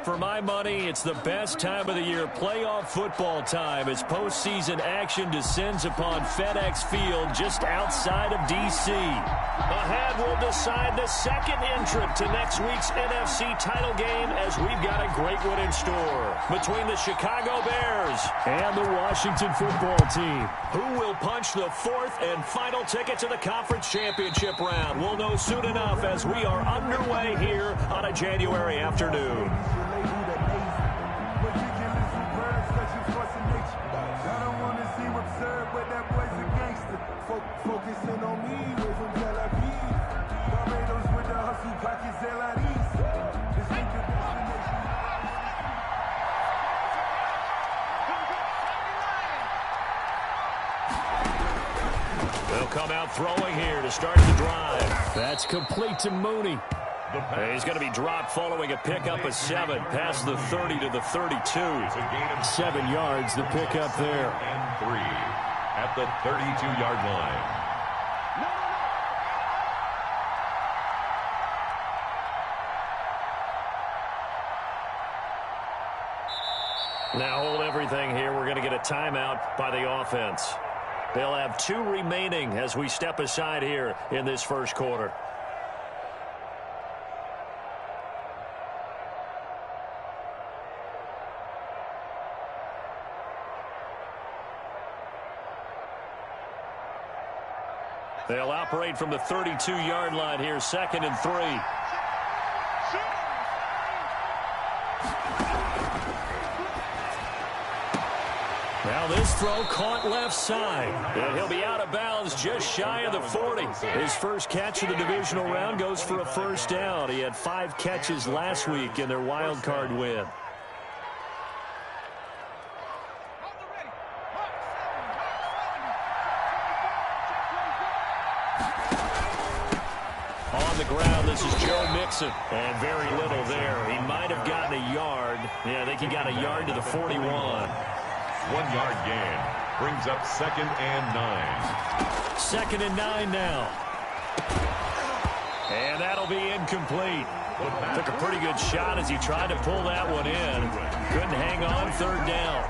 For my money, it's the best time of the year, playoff football time, as postseason action descends upon FedEx Field just outside of D.C. Ahead, we'll decide the second entrant to next week's NFC title game, as we've got a great one in store between the Chicago Bears and the Washington football team. Who will punch the fourth and final ticket to the conference championship round? We'll know soon enough as we are underway here on a January afternoon. They'll come out throwing here to start the drive. That's complete to Mooney. He's going to be dropped following a pickup of 7 past the 30 to the 32. 7 yards, the pickup there. And 3 at the 32-yard line. Now hold everything here. We're going to get a timeout by the offense. They'll have 2 remaining as we step aside here in this first quarter. They'll operate from the 32-yard line here, 2nd and 3. Now this throw caught left side. And he'll be out of bounds just shy of the 40. His first catch of the divisional round goes for a first down. He had 5 catches last week in their wild card win. On the ground, this is Joe Mixon. And very little there. He might have gotten a yard. Yeah, I think he got a yard to the 41. 1-yard gain brings up 2nd and 9. 2nd and 9 now. And that'll be incomplete. Took a pretty good shot as he tried to pull that one in. Couldn't hang on, 3rd down.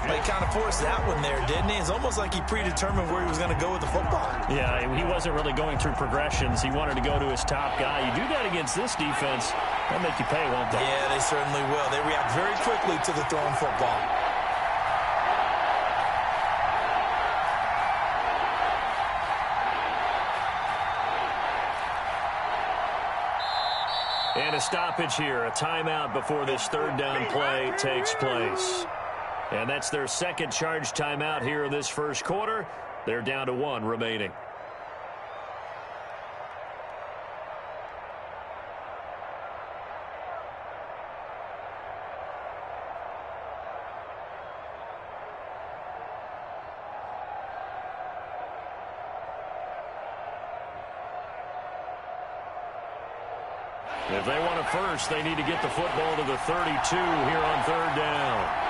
Well, he kind of forced that one there, didn't he? It's almost like he predetermined where he was going to go with the football. Yeah, he wasn't really going through progressions. He wanted to go to his top guy. You do that against this defense, they'll make you pay, won't they? Yeah, they certainly will. They react very quickly to the thrown football. And a stoppage here, a timeout before this 3rd down play takes place. And that's their 2nd charge timeout here in this first quarter. They're down to 1 remaining. If they want a first, they need to get the football to the 32 here on 3rd down.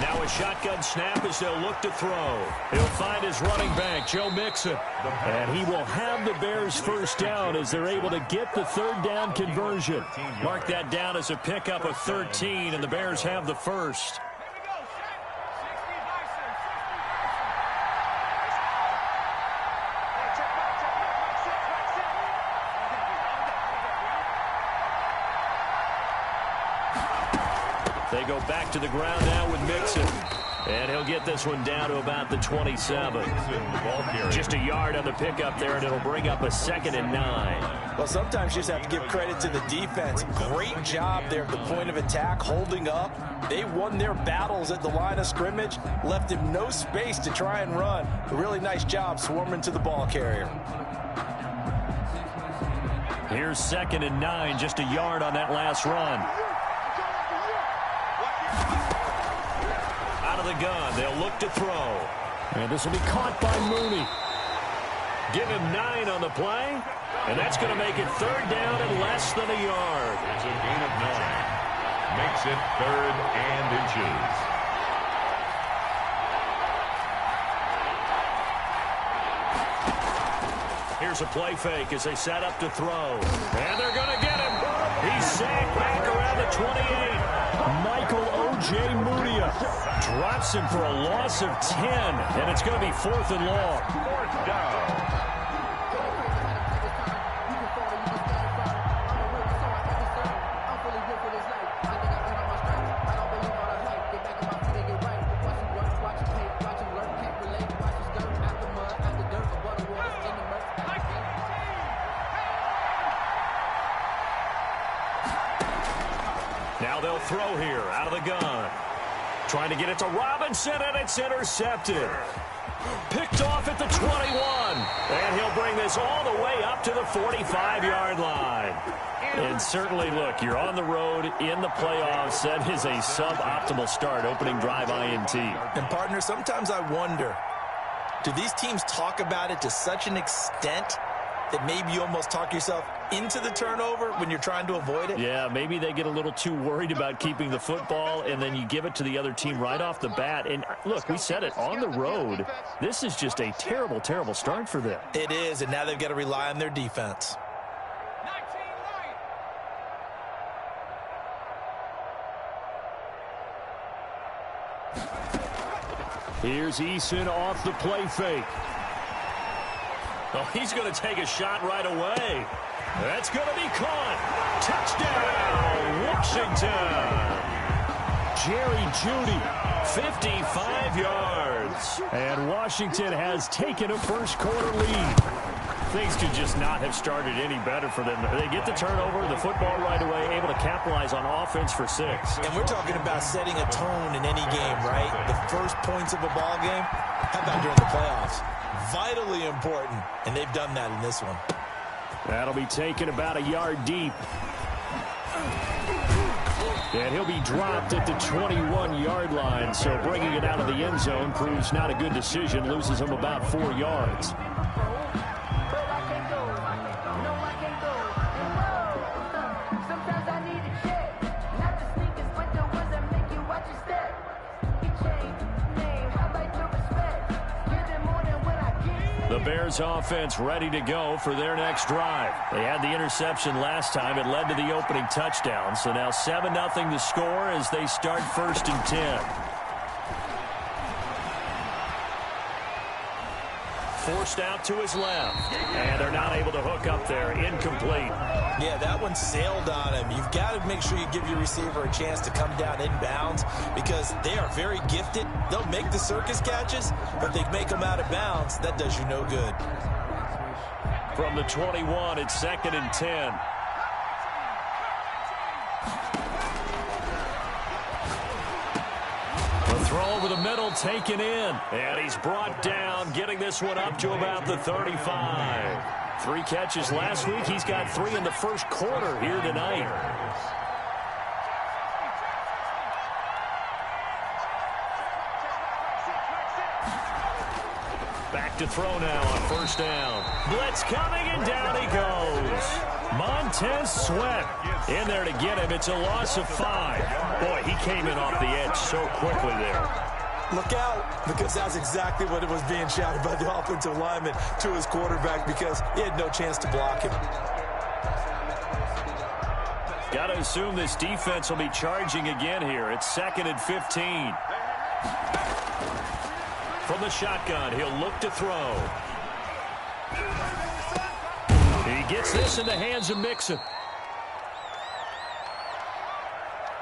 Now a shotgun snap as they'll look to throw. He'll find his running back, Joe Mixon. And he will have the Bears first down as they're able to get the 3rd down conversion. Mark that down as a pickup of 13, and the Bears have the first. They go back to the ground now with Mixon. And he'll get this one down to about the 27. Just a yard on the pickup there, and it'll bring up a 2nd and 9. Well, sometimes you just have to give credit to the defense. Great job there at the point of attack, holding up. They won their battles at the line of scrimmage, left him no space to try and run. A really nice job swarming to the ball carrier. Here's 2nd and 9, just a yard on that last run. Out of the gun, they'll look to throw. And this will be caught by Mooney. Give him 9 on the play, and that's going to make it 3rd down and less than a yard. It's a gain of 9. Makes it 3rd and inches. Here's a play fake as they set up to throw. And they're going to get him. He's sacked back around the 28. Michael O.J. Mudia drops him for a loss of 10, and it's going to be 4th and long. 4th down. Now they'll throw here out of the gun. Trying to get it to Robinson, and it's intercepted. Picked off at the 21. And he'll bring this all the way up to the 45-yard line. And certainly, look, you're on the road in the playoffs. That is a suboptimal start, opening drive INT. And, partner, sometimes I wonder, do these teams talk about it to such an extent that maybe you almost talk yourself into the turnover when you're trying to avoid it? Yeah, maybe they get a little too worried about keeping the football, and then you give it to the other team right off the bat. And, look, we said it, on the road, this is just a terrible, terrible start for them. It is, and now they've got to rely on their defense. Here's Eason off the play fake. Oh, he's going to take a shot right away. That's going to be caught. Touchdown, Washington. Jerry Jeudy, 55 yards. And Washington has taken a first-quarter lead. Things could just not have started any better for them. They get the turnover, the football right away, able to capitalize on offense for 6. And we're talking about setting a tone in any game, right? The first points of a ball game, how about during the playoffs? Vitally important, and they've done that in this one. That'll be taken about a yard deep. And he'll be dropped at the 21-yard line, so bringing it out of the end zone proves not a good decision, loses him about 4 yards. The Bears offense ready to go for their next drive. They had the interception last time. It led to the opening touchdown. So now 7-0 to score as they start 1st and 10. Forced out to his left. And they're not able to hook up there. Incomplete. Yeah, that one sailed on him. You've got to make sure you give your receiver a chance to come down inbounds because they are very gifted. They'll make the circus catches, but they make them out of bounds. That does you no good. From the 21, it's 2nd and 10. The throw over the middle taken in. And he's brought down, getting this one up to about the 35. 3 catches last week. He's got 3 in the first quarter here tonight. Back to throw now on 1st down. Blitz coming, and down he goes. Montez Sweat in there to get him. It's a loss of 5. Boy, he came in off the edge so quickly there. Look out, because that's exactly what it was being shouted by the offensive lineman to his quarterback because he had no chance to block him. Got to assume this defense will be charging again here. It's 2nd and 15. From the shotgun, he'll look to throw. He gets this in the hands of Mixon.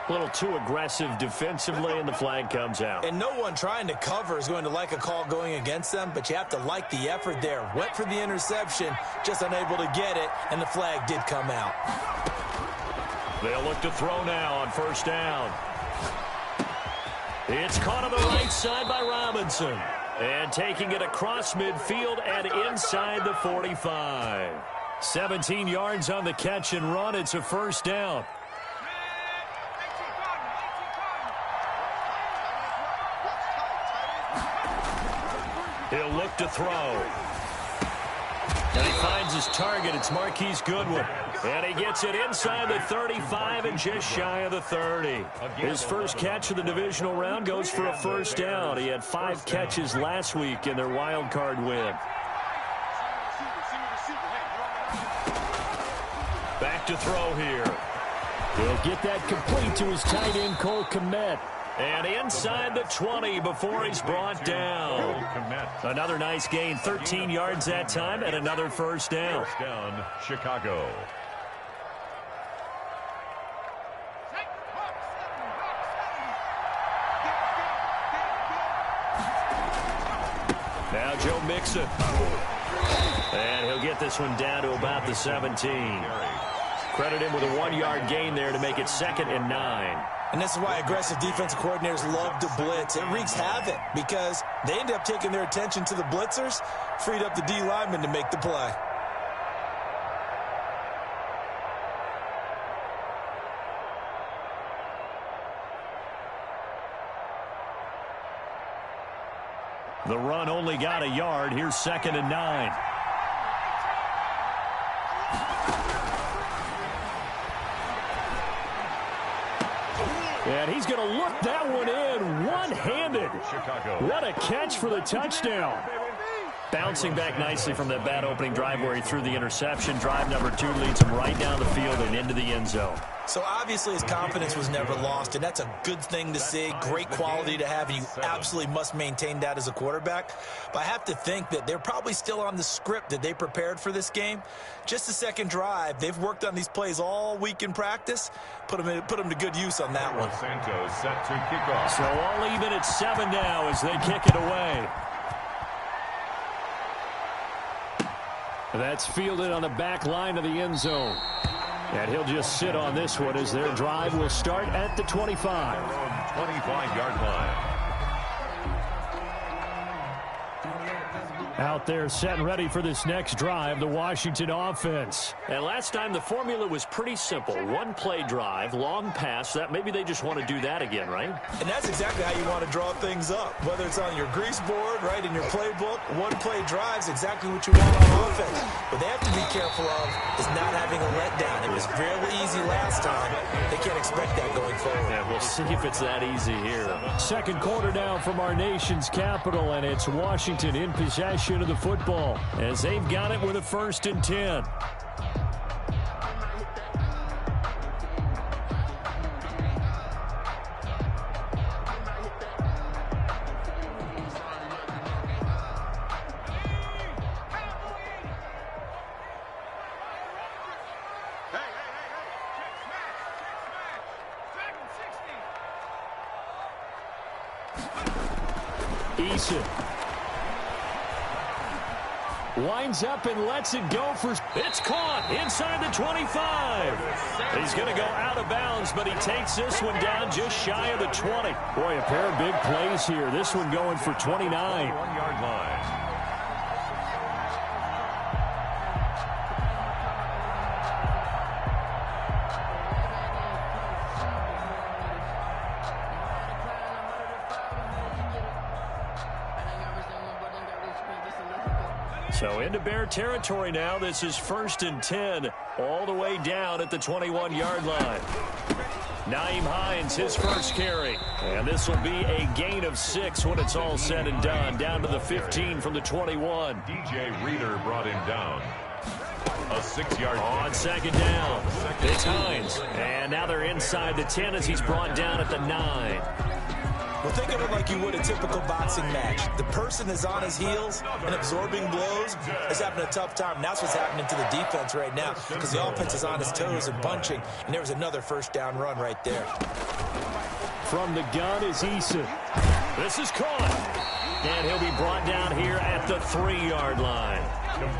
A little too aggressive defensively, and the flag comes out. And no one trying to cover is going to like a call going against them, but you have to like the effort there. Went for the interception, just unable to get it, and the flag did come out. They'll look to throw now on 1st down. It's caught on the right side by Robinson. And taking it across midfield and inside the 45. 17 yards on the catch and run. It's a 1st down. He'll look to throw. And he finds his target. It's Marquise Goodwin. And he gets it inside the 35 and just shy of the 30. His first catch of the divisional round goes for a 1st down. He had 5 catches last week in their wild card win. Back to throw here. He'll get that complete to his tight end, Cole Kmet. And inside the 20 before he's brought down. Another nice gain, 13 yards that time, and another first down. First down, Chicago. Now Joe Mixon. And he'll get this one down to about the 17. Credit him with a 1-yard gain there to make it 2nd and 9. And this is why aggressive defensive coordinators love to blitz. It wreaks havoc because they end up taking their attention to the blitzers, freed up the D lineman to make the play. The run only got a yard. Here's 2nd and 9. And he's going to look that one in one-handed. What a catch for the touchdown. Bouncing back nicely from that bad opening drive where he threw the interception. Drive number 2 leads him right down the field and into the end zone. So obviously his confidence was never lost, and that's a good thing to see. Great quality to have, and you absolutely must maintain that as a quarterback. But I have to think that they're probably still on the script that they prepared for this game. Just the second drive. They've worked on these plays all week in practice. Put them to good use on that one. Santos set to kick off. So all even at 7 now as they kick it away. That's fielded on the back line of the end zone. And he'll just sit on this one as their drive will start at the 25. 25-yard line. Out there set and ready for this next drive, the Washington offense. And last time the formula was pretty simple. 1-play drive, long pass. That maybe they just want to do that again, right? And that's exactly how you want to draw things up. Whether it's on your grease board, right, in your playbook, 1-play drive is exactly what you want on offense. What they have to be careful of is not having a letdown. It was fairly easy last time. They can't expect that going forward. Yeah, we'll see if it's that easy here. Second quarter now from our nation's capital, and it's Washington in possession of the football as they've got it with a 1st and 10. Eason winds up and lets it go for... It's caught inside the 25. He's going to go out of bounds, but he takes this one down just shy of the 20. Boy, a pair of big plays here. This one going for 29. 1-yard line. So into Bear territory now. This is 1st and 10, all the way down at the 21-yard line. Nyheim Hines, his first carry. And this will be a gain of 6 when it's all said and done. Down to the 15 from the 21. DJ Reader brought him down. A 6-yard on 2nd down. It's Hines. And now they're inside the 10 as he's brought down at the 9. Well, think of it like you would a typical boxing match. The person is on his heels and absorbing blows is having a tough time. And that's what's happening to the defense right now because the offense is on his toes and bunching. And there was another 1st down run right there. From the gun is Eason. This is caught. And he'll be brought down here at the 3-yard line.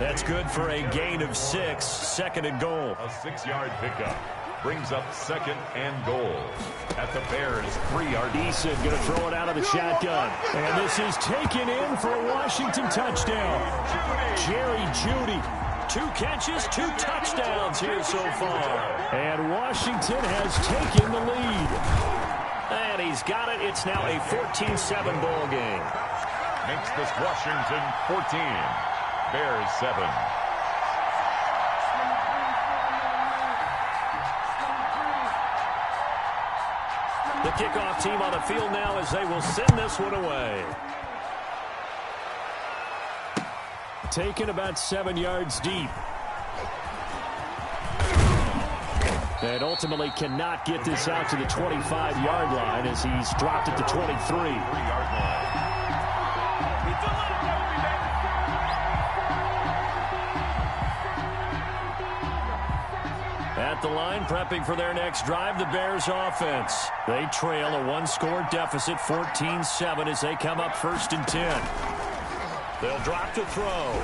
That's good for a gain of 6. 2nd and goal. A 6-yard pickup. Brings up 2nd and goal at the Bears' 3-yard. Eason going to throw it out of the shotgun. And this is taken in for a Washington touchdown. Jerry Jeudy. 2 catches, 2 touchdowns here so far. And Washington has taken the lead. And he's got it. It's now a 14-7 ball game. Makes this Washington 14. Bears 7. The kickoff team on the field now as they will send this one away. Taken about 7 yards deep. And ultimately cannot get this out to the 25-yard line as he's dropped at the 23. 3-yard line. At the line, prepping for their next drive, the Bears offense. They trail a one-score deficit, 14-7, as they come up 1st and 10. They'll drop to throw.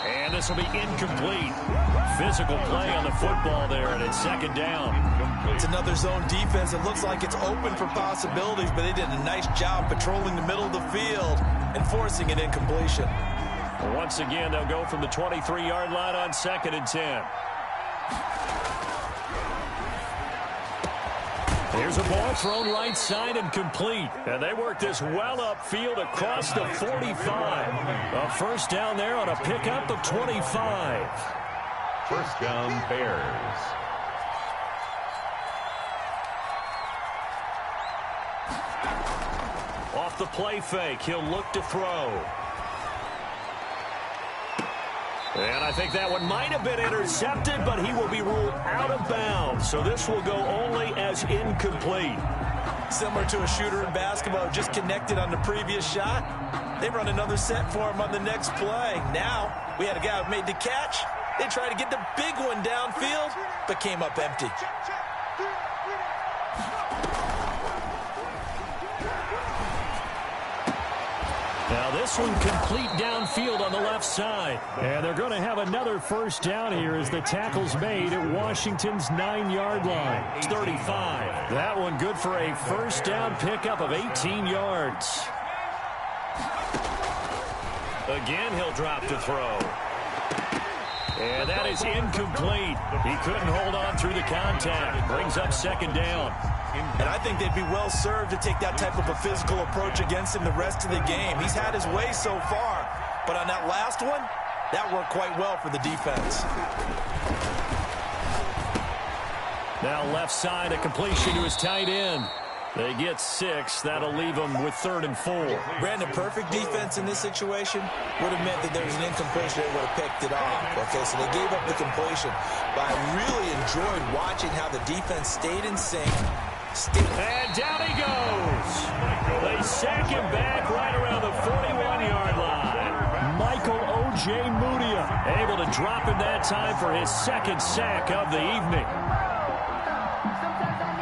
And this will be incomplete. Physical play on the football there, and it's 2nd down. It's another zone defense. It looks like it's open for possibilities, but they did a nice job patrolling the middle of the field and forcing an incompletion. Once again, they'll go from the 23-yard line on 2nd and 10. Here's a ball thrown right side and complete. And they work this well upfield across the 45. A first down there on a pickup of 25. First down, Bears. Off the play fake, he'll look to throw. And I think that one might have been intercepted, but he will be ruled out of bounds. So this will go only as incomplete. Similar to a shooter in basketball, just connected on the previous shot. They run another set for him on the next play. Now, we had a guy who made the catch. They tried to get the big one downfield, but came up empty. Now this one complete downfield on the left side. And they're going to have another first down here as the tackle's made at Washington's 9-yard line. 35. That one good for a first down pickup of 18 yards. Again, he'll drop to throw. And that is incomplete. He couldn't hold on through the contact. Brings up 2nd down. And I think they'd be well served to take that type of a physical approach against him the rest of the game. He's had his way so far, but on that last one, that worked quite well for the defense. Now left side, a completion to his tight end. They get 6. That'll leave them with 3rd and 4. Brandon, perfect defense in this situation would have meant that there was an incompletion. They would have picked it off. Okay, so they gave up the completion. But I really enjoyed watching how the defense stayed in sync. And down he goes. They sack him back right around the 41-yard line. Michael O.J. Mudia able to drop him that time for his 2nd sack of the evening.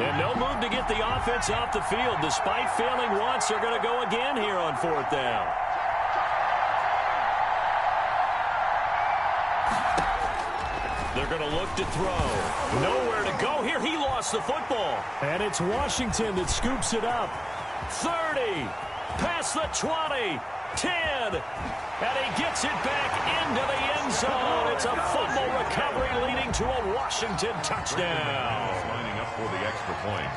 And no move to get the offense off the field. Despite failing once, they're going to go again here on 4th down. They're going to look to throw. Nowhere to go here. He lost the football. And it's Washington that scoops it up. 30. Past the 20. 10. And he gets it back into the end zone. It's a fumble recovery leading to a Washington touchdown. Lining up for the extra point.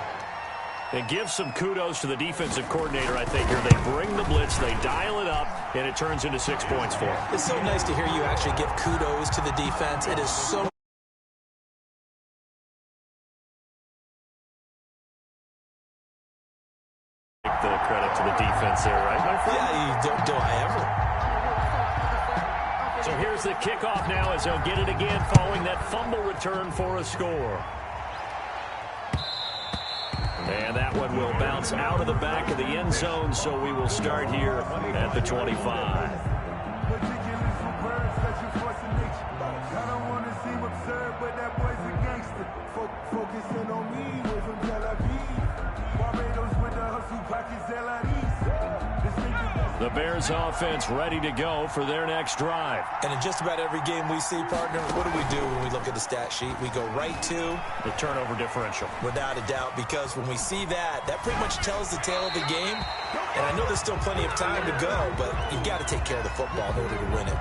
And give some kudos to the defensive coordinator, I think, here. They bring the blitz, they dial it up, and it turns into 6 points for them. It's so nice to hear you actually give kudos to the defense. It is so the credit to the defense there, right, my friend? Yeah, do I ever? So here's the kickoff now as they'll get it again following that fumble return for a score. And that one will bounce out of the back of the end zone, so we will start here at the 25. The Bears offense ready to go for their next drive. And in just about every game we see, partner, what do we do when we look at the stat sheet? We go right to the turnover differential. Without a doubt, because when we see that, that pretty much tells the tale of the game. And I know there's still plenty of time to go, but you've got to take care of the football in order to win it.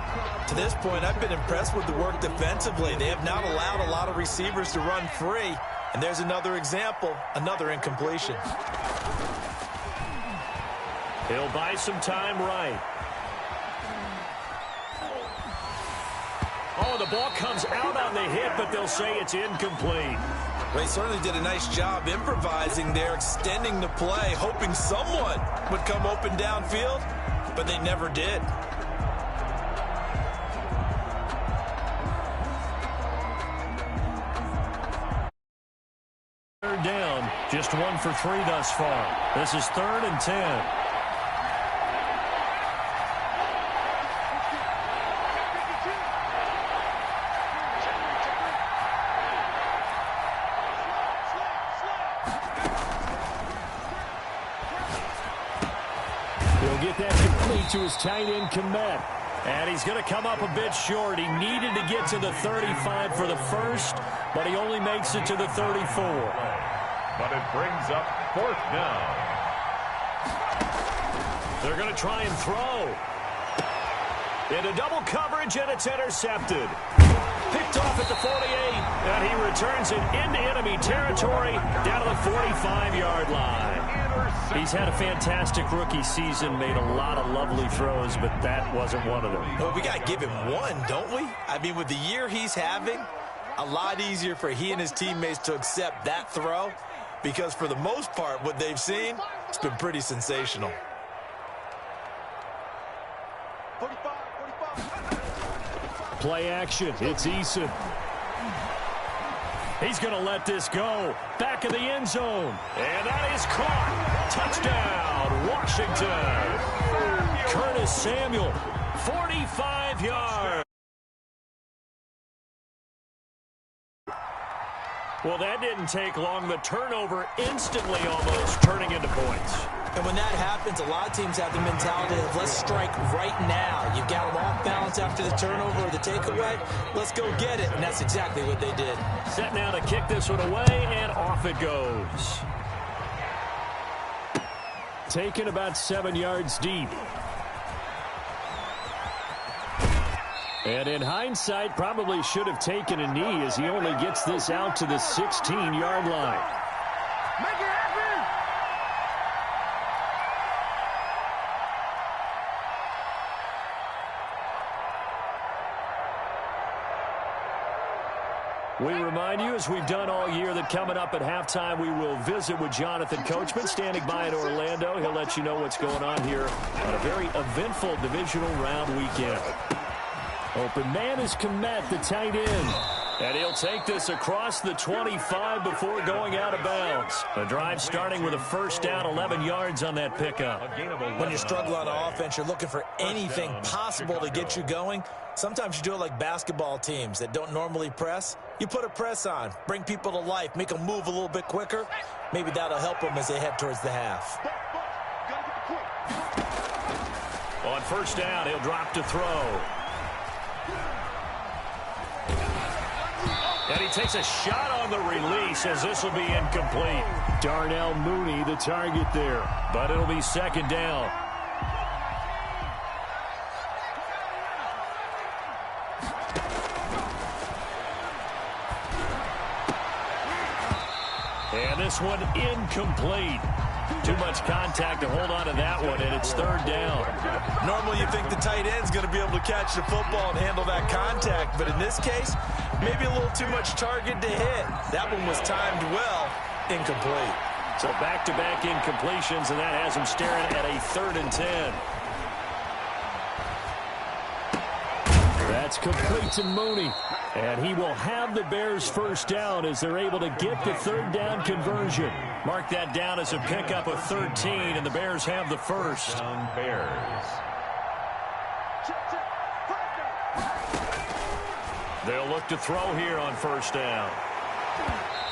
To this point, I've been impressed with the work defensively. They have not allowed a lot of receivers to run free. And there's another example, another incompletion. He'll buy some time right. Oh, the ball comes out on the hit, but they'll say it's incomplete. They certainly did a nice job improvising there, extending the play, hoping someone would come open downfield, but they never did. Just 1 for 3 thus far. This is 3rd and 10. He'll get that complete to his tight end, Komet. And he's going to come up a bit short. He needed to get to the 35 for the first, but he only makes it to the 34. But it brings up 4th down. They're going to try and throw. Into double coverage, and it's intercepted. Picked off at the 48, and he returns it into enemy territory down to the 45-yard line. He's had a fantastic rookie season, made a lot of lovely throws, but that wasn't one of them. Well, we got to give him one, don't we? I mean, with the year he's having, a lot easier for he and his teammates to accept that throw, because for the most part, what they've seen, it's been pretty sensational. Play action. It's Eason. He's going to let this go. Back of the end zone. And that is caught. Touchdown, Washington. Curtis Samuel, 45 yards. Well, that didn't take long. The turnover instantly almost turning into points. And when that happens, a lot of teams have the mentality of let's strike right now. You've got them off balance after the turnover or the takeaway. Let's go get it. And that's exactly what they did. Set now to kick this one away, and off it goes. Taken about 7 yards deep. And in hindsight, probably should have taken a knee as he only gets this out to the 16-yard line. Make it happen! We remind you, as we've done all year, that coming up at halftime, we will visit with Jonathan Coachman, standing by in Orlando. He'll let you know what's going on here on a very eventful divisional round weekend. Open man is Komet, the tight end. And he'll take this across the 25 before going out of bounds. The drive starting with a first down, 11 yards on that pickup. When you struggle on offense, you're looking for anything possible to get you going. Sometimes you do it like basketball teams that don't normally press. You put a press on, bring people to life, make them move a little bit quicker. Maybe that'll help them as they head towards the half. On first down, he'll drop to throw. And he takes a shot on the release as this will be incomplete. Darnell Mooney, the target there. But it'll be second down. And this one incomplete. Too much contact to hold on to that one, and it's third down. Normally you think the tight end's going to be able to catch the football and handle that contact, but in this case, maybe a little too much target to hit. That one was timed well, incomplete. So back-to-back incompletions, and that has him staring at a 3rd and 10. That's complete to Mooney. And he will have the Bears first down as they're able to get the third down conversion. Mark that down as a pickup of 13, and the Bears have the first. Bears. They'll look to throw here on first down.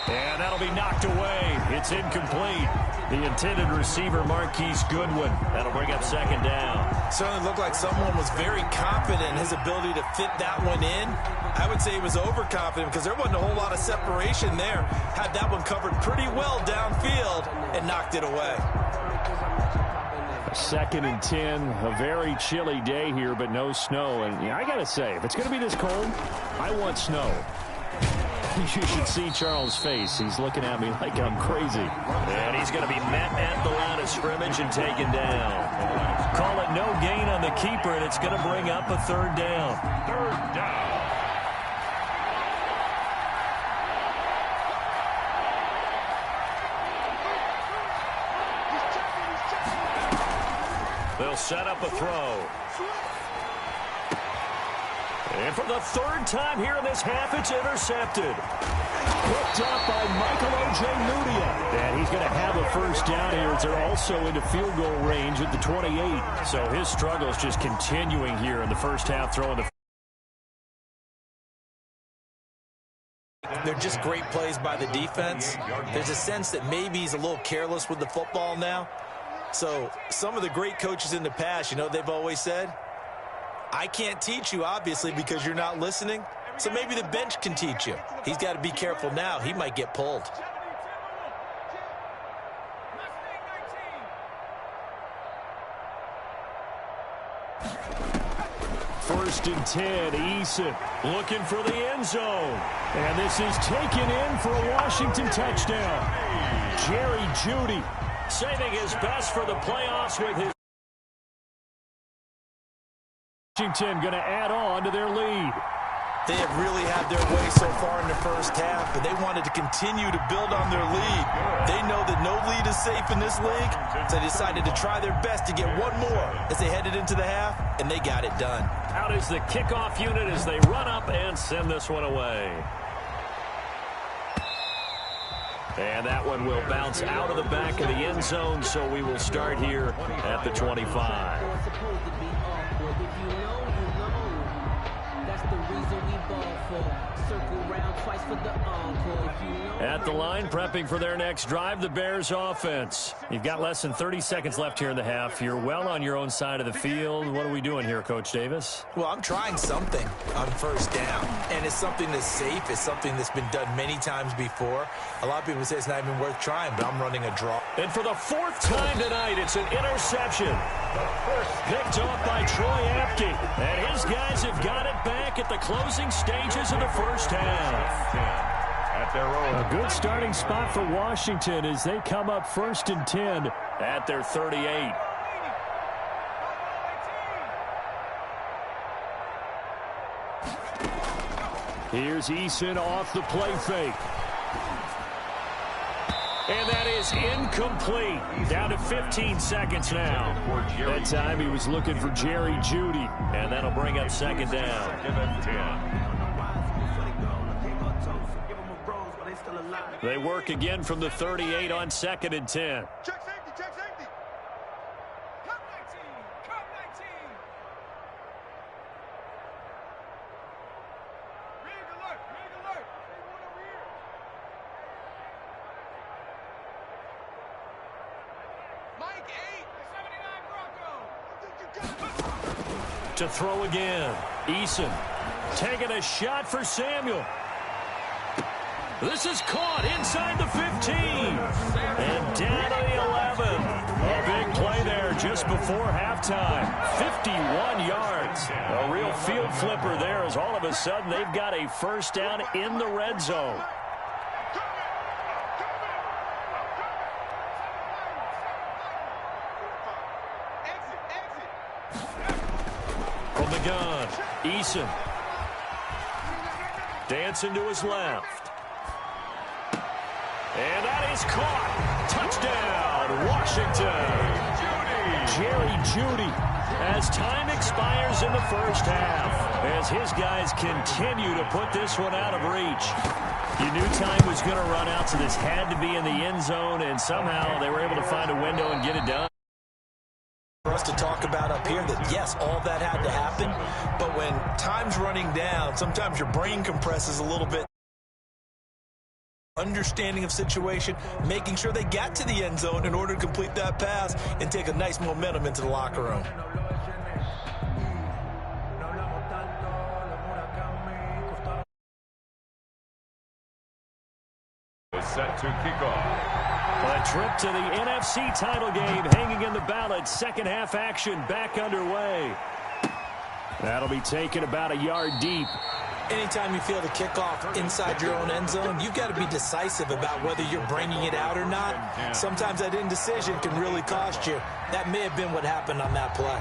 And that'll be knocked away. It's incomplete. The intended receiver, Marquise Goodwin. That'll bring up second down. Certainly looked like someone was very confident in his ability to fit that one in. I would say he was overconfident because there wasn't a whole lot of separation there. Had that one covered pretty well downfield and knocked it away. 2nd and 10, a very chilly day here, but no snow. And yeah, I got to say, if it's going to be this cold, I want snow. You should see Charles' face. He's looking at me like I'm crazy. And he's going to be met at the line of scrimmage and taken down. Call it no gain on the keeper, and it's going to bring up a third down. Third down. They'll set up a throw. And for the third time here in this half, it's intercepted. Picked up by Michael Ojemudia. And he's going to have a first down here as they're also into field goal range at the 28. So his struggle is just continuing here in the first half, throwing the... They're just great plays by the defense. There's a sense that maybe he's a little careless with the football now. So some of the great coaches in the past, you know, they've always said, I can't teach you, obviously, because you're not listening. So maybe the bench can teach you. He's got to be careful now. He might get pulled. First and 10, Eason looking for the end zone. And this is taken in for a Washington touchdown. Jerry Jeudy saving his best for the playoffs with his... Washington going to add on to their lead. They have really had their way so far in the first half, but they wanted to continue to build on their lead. They know that no lead is safe in this league, so they decided to try their best to get one more as they headed into the half, and they got it done. Out is the kickoff unit as they run up and send this one away. And that one will bounce out of the back of the end zone, so we will start here at the 25. At the line, prepping for their next drive, the Bears offense. You've got less than 30 seconds left here in the half. You're well on your own side of the field. What are we doing here, Coach Davis? Well, I'm trying something on first down, and it's something that's safe. It's something that's been done many times before. A lot of people say it's not even worth trying, but I'm running a draw. And for the fourth time tonight, it's an interception. Picked off by Troy Apke. And his guys have got it back at the closing stages of the first half. A good starting spot for Washington as they come up first and 10 at their 38. Here's Eason off the play fake. And that is incomplete. Down to 15 seconds now. That time he was looking for Jerry Jeudy. And that'll bring up second down. They work again from the 38 on second and 10. Check safety, check safety. Cut 19, cut 19. Rig alert, rig alert. Mike 8, 79 Bronco. To throw again. Eason taking a shot for Samuel. This is caught inside the 15. And down to the 11. A big play there just before halftime. 51 yards. A real field flipper there as all of a sudden they've got a first down in the red zone. From the gun, Eason. Dancing to his left. And that is caught. Touchdown, Washington. Jerry Jeudy as time expires in the first half. As his guys continue to put this one out of reach. You knew time was going to run out, so this had to be in the end zone, and somehow they were able to find a window and get it done. For us to talk about up here that, yes, all that had to happen, but when time's running down, sometimes your brain compresses a little bit. Understanding of situation, making sure they got to the end zone in order to complete that pass and take a nice momentum into the locker room. Set to kick off. A trip to the NFC title game hanging in the balance. Second half action back underway. That'll be taken about a yard deep. Anytime you feel the kickoff inside your own end zone, you've got to be decisive about whether you're bringing it out or not. Sometimes that indecision can really cost you. That may have been what happened on that play.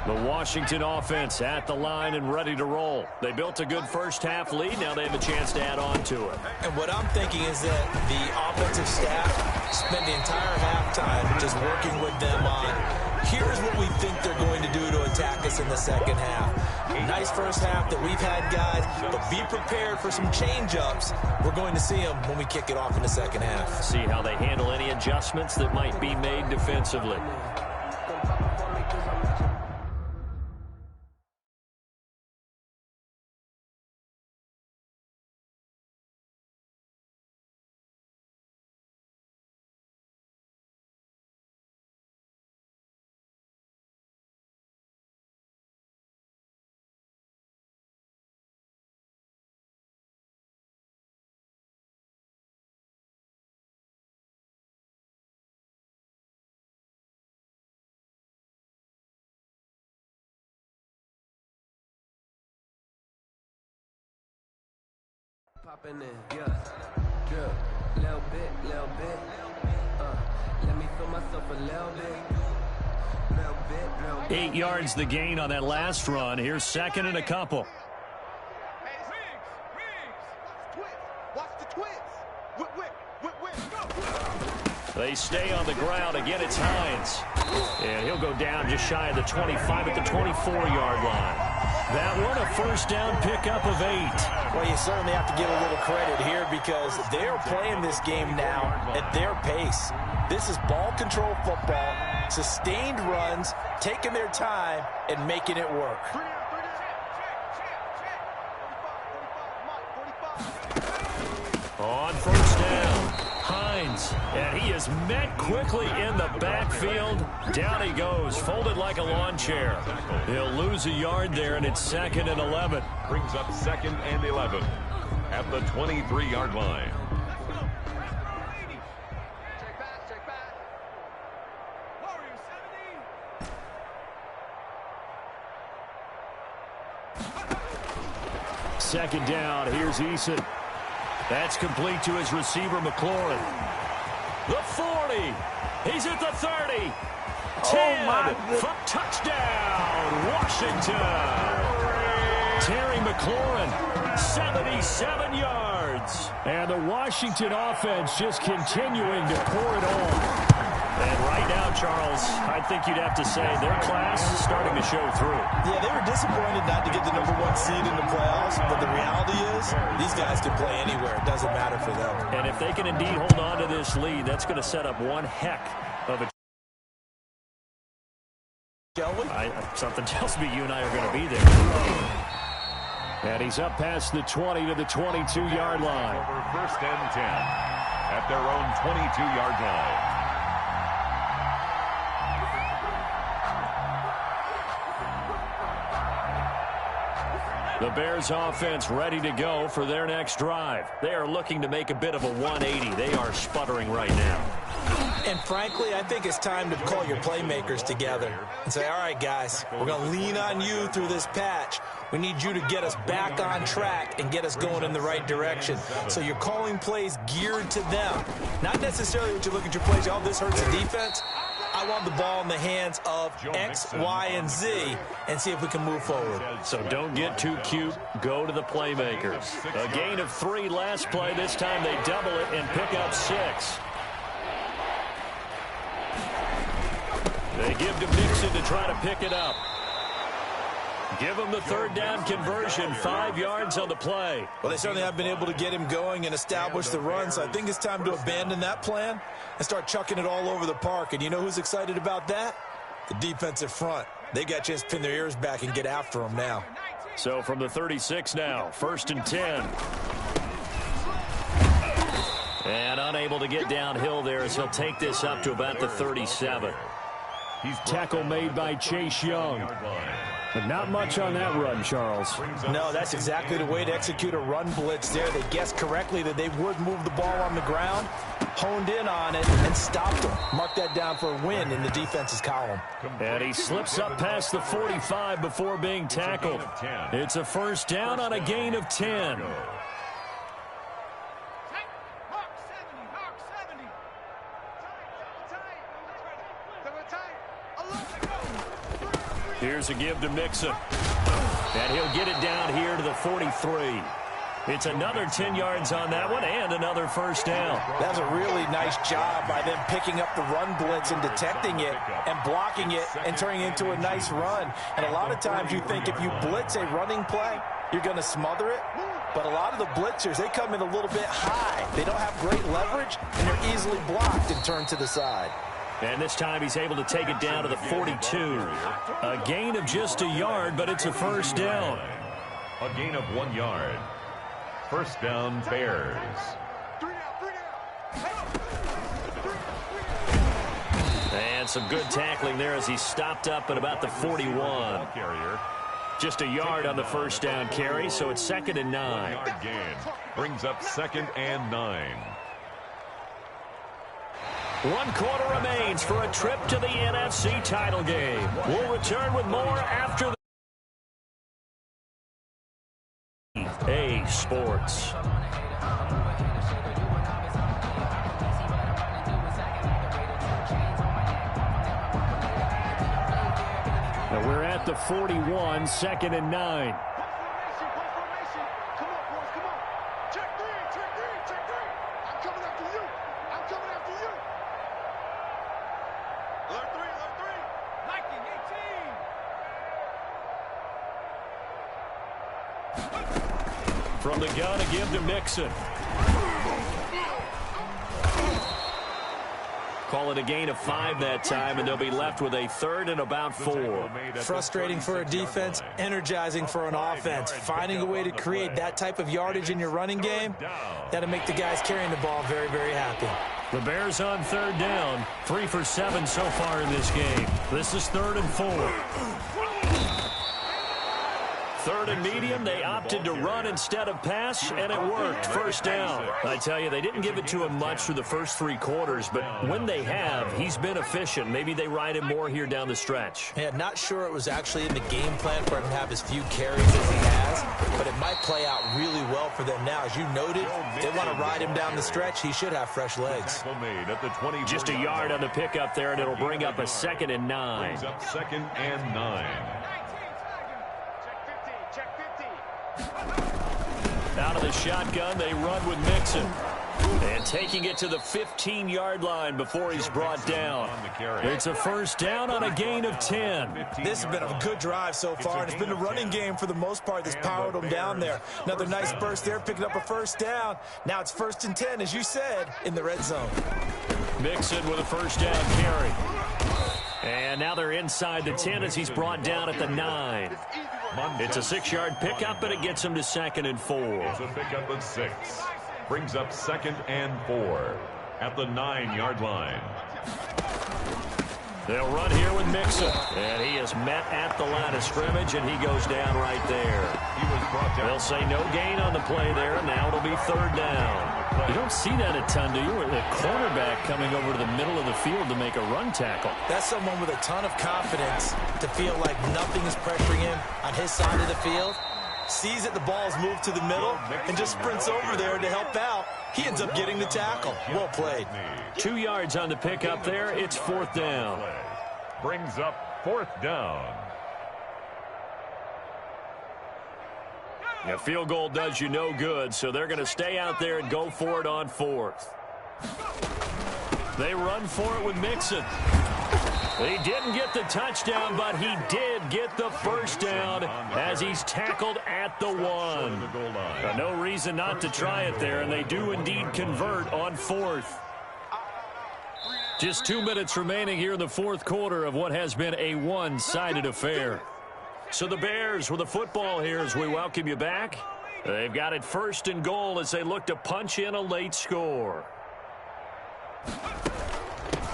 The Washington offense at the line and ready to roll. They built a good first half lead. Now they have a chance to add on to it. And what I'm thinking is that the offensive staff spent the entire halftime just working with them on Here's what we think they're going to do to attack us in the second half. Nice first half that we've had, guys, but be prepared for some change-ups. We're going to see them when we kick it off in the second half. See how they handle any adjustments that might be made defensively. Popping in, yeah, little bit, let me feel myself a little bit. 8 yards the gain on that last run. Here's second and a couple. Watch the twins. They stay on the ground. Again, it's Hines. And he'll go down just shy of the 25 at the 24-yard line. That one, a first down pickup of 8. Well, you certainly have to give a little credit here because they're playing this game now at their pace. This is ball control football, sustained runs, taking their time, and making it work. On first down, Hines, and he is met quickly in the backfield. Down he goes, folded like a lawn chair. He'll lose a yard there, and it's second and 11. Brings up second and 11 at the 23-yard line. Second down, here's Eason. That's complete to his receiver, McLaurin. The 40. He's at the 30. 10 for touchdown, Washington. Terry McLaurin, 77 yards. And the Washington offense just continuing to pour it on. And right now, Charles, I think you'd have to say their class is starting to show through. Yeah, they were disappointed not to get the #1 seed in the playoffs, but the reality is these guys can play anywhere. It doesn't matter for them. And if they can indeed hold on to this lead, that's going to set up one heck of a... Shall we? Something tells me you and I are going to be there. And he's up past the 20 to the 22-yard line. Over first and 10 at their own 22-yard line. The Bears offense ready to go for their next drive. They are looking to make a bit of a 180. They are sputtering right now. And frankly, I think it's time to call your playmakers together and say, all right, guys, we're going to lean on you through this patch. We need you to get us back on track and get us going in the right direction. So you're calling plays geared to them. Not necessarily what you look at your plays, oh, this hurts the defense. I want the ball in the hands of X, Y, and Z and see if we can move forward. So don't get too cute. Go to the playmakers. A gain of 3 last play. This time they double it and pick up 6. They give to Mixon to try to pick it up. Give him the third down conversion, 5 yards on the play. Well, they certainly have been able to get him going and establish the run, so I think it's time to abandon that plan and start chucking it all over the park. And you know who's excited about that? The defensive front. They got a chance to pin their ears back and get after them now. So from the 36 now, first and 10. And unable to get downhill there as he'll take this up to about the 37. Tackle made by Chase Young. But not much on that run, Charles. No, that's exactly the way to execute a run blitz there. They guessed correctly that they would move the ball on the ground, honed in on it, and stopped them. Mark that down for a win in the defense's column. And he slips up past the 45 before being tackled. It's a first down on a gain of 10. Here's a give to Mixon. And he'll get it down here to the 43. It's another 10 yards on that one and another first down. That's a really nice job by them picking up the run blitz and detecting it and blocking it and turning it into a nice run. And a lot of times you think if you blitz a running play, you're going to smother it. But a lot of the blitzers, they come in a little bit high. They don't have great leverage, and they're easily blocked and turned to the side. And this time he's able to take it down to the 42. A gain of just a yard, but it's a first down. A gain of 1 yard. First down, Bears. And some good tackling there as he stopped up at about the 41. Just a yard on the first down carry, so it's 2nd and 9. 1 yard gain. Brings up 2nd and 9. 1 quarter remains for a trip to the NFC title game. We'll return with more after A Sports. Now we're at the 41, 2nd and 9. From the gun, a give to Mixon. Call it a gain of 5 that time, and they'll be left with a 3rd and about 4. Frustrating for a defense, energizing for an offense. Finding a way to create that type of yardage in your running game, that'll make the guys carrying the ball very, very happy. The Bears on 3rd down, 3 for 7 so far in this game. This is 3rd and 4. 3rd and medium, they opted to run instead of pass, and it worked. First down. I tell you, they didn't give it to him much through the first 3 quarters, but when they have, he's been efficient. Maybe they ride him more here down the stretch. Yeah, not sure it was actually in the game plan for him to have as few carries as he has, but it might play out really well for them now. As you noted, they want to ride him down the stretch. He should have fresh legs. Just a yard on the pickup there, and it'll bring up a 2nd and 9. Brings up 2nd and 9. Out of the shotgun, they run with Mixon. And taking it to the 15-yard line before he's brought down. It's a first down on a gain of 10. This has been a good drive so far, and it's been a running game for the most part that's powered them down there. Another nice burst there, picking up a first down. Now it's 1st and 10, as you said, in the red zone. Mixon with a first down carry. And now they're inside the 10 as he's brought down at the 9. It's a 6-yard pickup, and it gets him to 2nd and 4. It's a pickup of 6. Brings up 2nd and 4 at the 9-yard line. They'll run here with Mixon. And he is met at the line of scrimmage, and he goes down right there. He was brought down. They'll say no gain on the play there. Now it'll be 3rd down. You don't see that a ton, do you? The cornerback coming over to the middle of the field to make a run tackle. That's someone with a ton of confidence to feel like nothing is pressuring him on his side of the field. Sees that the ball's moved to the middle and just sprints over there to help out. He ends up getting the tackle. Well played. 2 yards on the pickup there. It's 4th down. Brings up 4th down. A field goal does you no good, so they're going to stay out there and go for it on 4th. They run for it with Mixon. He didn't get the touchdown, but he did get the first down as he's tackled at the 1. No reason not to try it there, and they do indeed convert on 4th. Just 2 minutes remaining here in the 4th quarter of what has been a one-sided affair. So the Bears with the football here as we welcome you back. They've got it 1st and goal as they look to punch in a late score.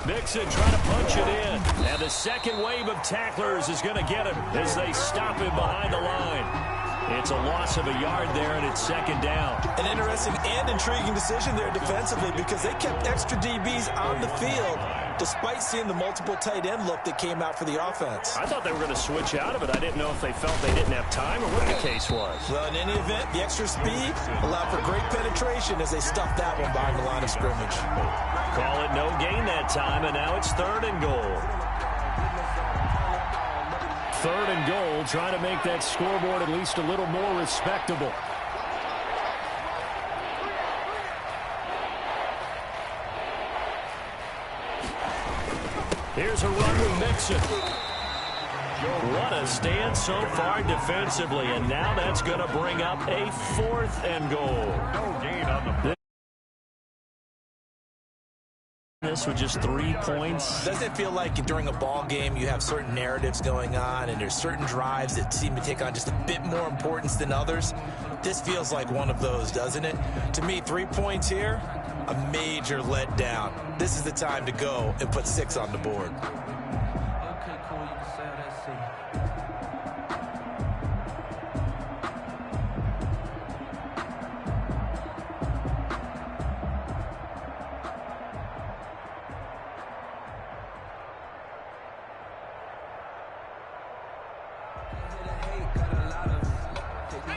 Mixon trying to punch it in. And the second wave of tacklers is going to get him as they stop him behind the line. It's a loss of a yard there, and it's 2nd down. An interesting and intriguing decision there defensively because they kept extra DBs on the field despite seeing the multiple tight end look that came out for the offense. I thought they were going to switch out of it. I didn't know if they felt they didn't have time or what the case was. Well, in any event, the extra speed allowed for great penetration as they stuffed that one behind the line of scrimmage. Call it no gain that time, and now it's 3rd and goal. 3rd and goal, trying to make that scoreboard at least a little more respectable. Here's a run with Mixon. What a stand so far defensively, and now that's going to bring up a 4th and goal. No gain on the This with just 3 points. Doesn't it feel like during a ball game you have certain narratives going on and there's certain drives that seem to take on just a bit more importance than others? This feels like one of those, doesn't it? To me, 3 points here, a major letdown. This is the time to go and put 6 on the board. Okay, cool. You can say that's it.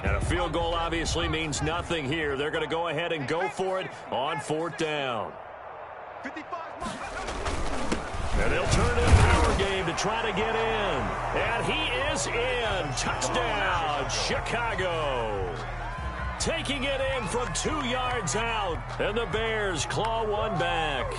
And a field goal obviously means nothing here. They're going to go ahead and go for it on 4th down. 55 And they'll turn in a power game to try to get in. And he is in. Touchdown, Chicago. Taking it in from 2 yards out. And the Bears claw one back.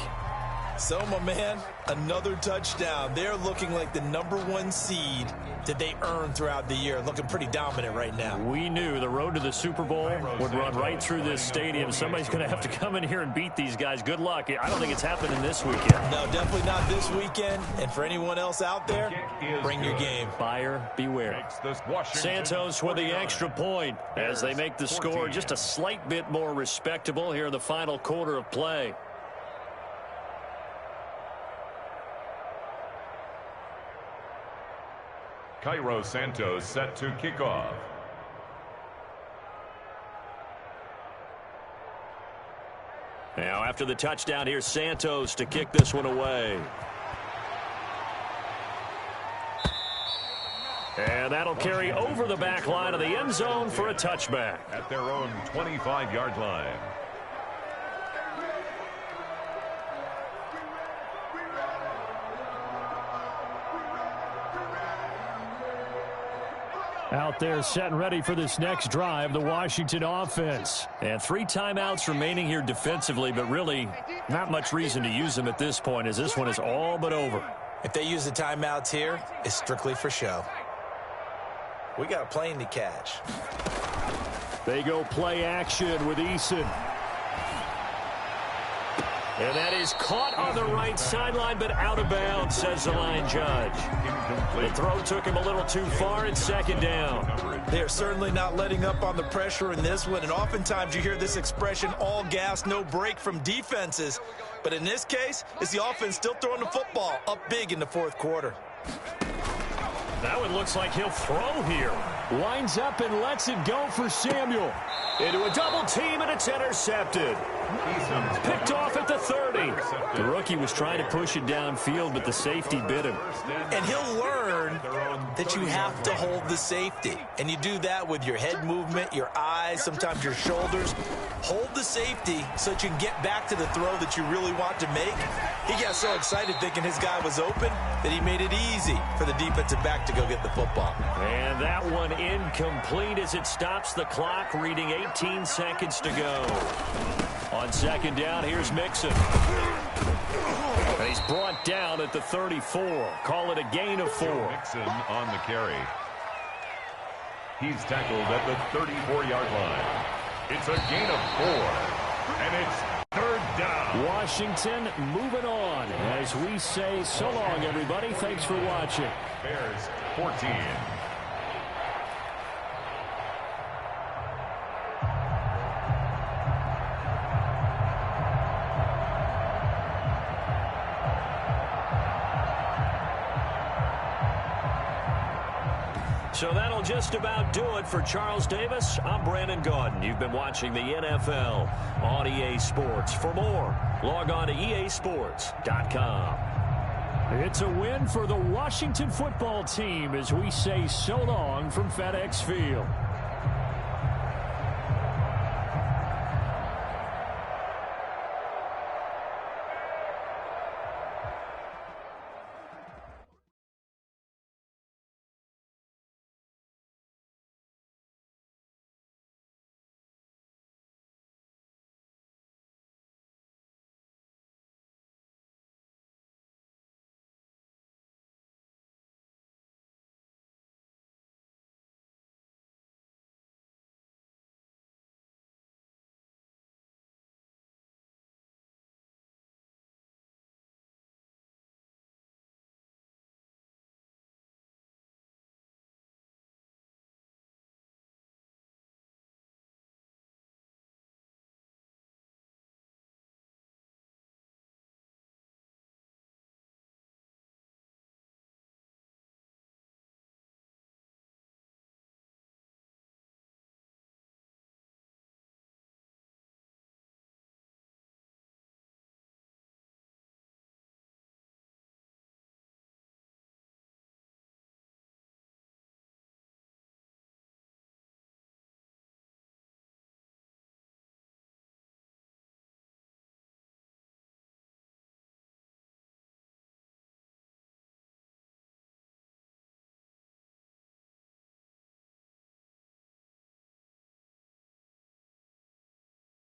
So, my man, another touchdown. They're looking like the #1 seed that they earned throughout the year. Looking pretty dominant right now. We knew the road to the Super Bowl would run right through this stadium. Somebody's going to have to come in here and beat these guys. Good luck. I don't think it's happening this weekend. No, definitely not this weekend. And for anyone else out there, bring your game. Buyer beware. Santos with the extra point as they make the score just a slight bit more respectable here in the final quarter of play. Cairo Santos set to kick off. Now after the touchdown, here's Santos to kick this one away. And that'll carry over the back line of the end zone for a touchback. At their own 25-yard line. Out there set and ready for this next drive, the Washington offense. And 3 timeouts remaining here defensively, but really not much reason to use them at this point as this one is all but over. If they use the timeouts here, it's strictly for show. We got a plane to catch. They go play action with Eason. And that is caught on the right sideline, but out of bounds, says the line judge. The throw took him a little too far. It's 2nd down. They are certainly not letting up on the pressure in this one, and oftentimes you hear this expression, all gas, no break from defenses. But in this case, it's the offense still throwing the football up big in the 4th quarter. That one looks like he'll throw here. Winds up and lets it go for Samuel. Into a double team, and it's intercepted. Picked off at the 30. The rookie was trying to push it downfield, but the safety bit him. And he'll learn that you have to hold the safety. And you do that with your head movement, your eyes, sometimes your shoulders. Hold the safety so that you can get back to the throw that you really want to make. He got so excited thinking his guy was open that he made it easy for the defensive back to go get the football. And that one incomplete as it stops the clock, reading 18 seconds to go. On 2nd down, here's Mixon. And he's brought down at the 34. Call it a gain of 4. Mixon on the carry. He's tackled at the 34-yard line. It's a gain of 4. And it's 3rd down. Washington moving on as we say so long, everybody. Thanks for watching. Bears 14. So that'll just about do it for Charles Davis. I'm Brandon Gaudin. You've been watching the NFL on EA Sports. For more, log on to easports.com. It's a win for the Washington football team as we say so long from FedEx Field.